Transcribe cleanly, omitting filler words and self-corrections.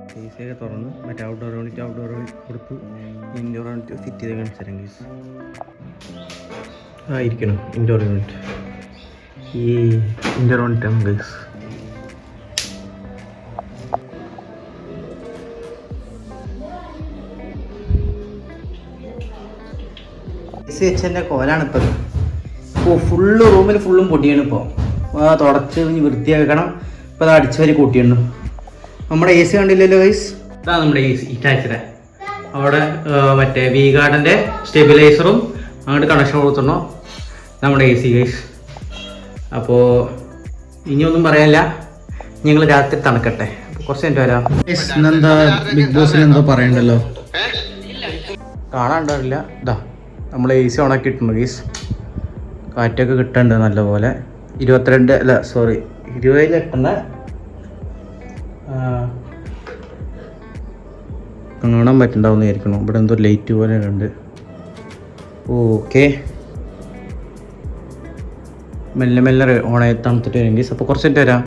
A C ഒക്കെ തുറന്ന് മറ്റേ ഔട്ട്ഡോർ കൊടുത്തു. ഇൻഡോർ യൂണിറ്റ് ഫിറ്റ് ചെയ്ത് കാണിച്ചു തരാം ഗൈസ്. ആയിരിക്കണം ഇൻഡോർ യൂണിറ്റ്. ഈ ഇൻഡോർ യൂണിറ്റ് ആണ് ഗൈസ്. വെച്ചതിൻ്റെ കോലാണ് ഇപ്പോൾ. ഇപ്പോൾ ഫുള്ള് റൂമിൽ ഫുള്ളും പൊടിയാണ്. ഇപ്പോൾ തുടച്ച് വൃത്തിയാക്കണം. ഇപ്പോൾ അത് അടിച്ചു വരി കൂട്ടിയുണ്ട്. നമ്മുടെ എ സി കണ്ടില്ലല്ലോ ഗൈസ്. ഇതാണ് നമ്മുടെ എ സി ഇറ്റാച്ചിയുടെ. അവിടെ മറ്റേ വി ഗാർഡിൻ്റെ സ്റ്റെബിലൈസറും അങ്ങോട്ട് കണക്ഷൻ കൊടുത്തിട്ടുണ്ടോ നമ്മുടെ എ സി ഗൈസ്. അപ്പോൾ ഇനിയൊന്നും പറയാനില്ല, ഞങ്ങൾ രാത്രി തണുക്കട്ടെ. അപ്പോൾ കുറച്ച് കഴിഞ്ഞിട്ട് വരാം. ഇന്നെന്താ ബിഗ് ബോസിൽ എന്തോ പറയണ്ടല്ലോ, കാണാണ്ടാവില്ല. ഇതാ നമ്മൾ എ സി ഓണാക്കി ഇട്ടുണ്ട് ഗൈസ്. കാറ്റൊക്കെ കിട്ടുന്നുണ്ട് നല്ലപോലെ. 20 എത്തുന്ന കാണാൻ പറ്റുന്നുണ്ടാവുന്നതായിരിക്കണം. ഇവിടെ എന്തോ ലൈറ്റ് പോലെ ഉണ്ട്. ഓക്കെ, മെല്ലെ മെല്ലെ ഓണായി തണുത്തിട്ട് വരും ഗൈസ്. അപ്പോൾ കുറച്ചിട്ട് വരാം.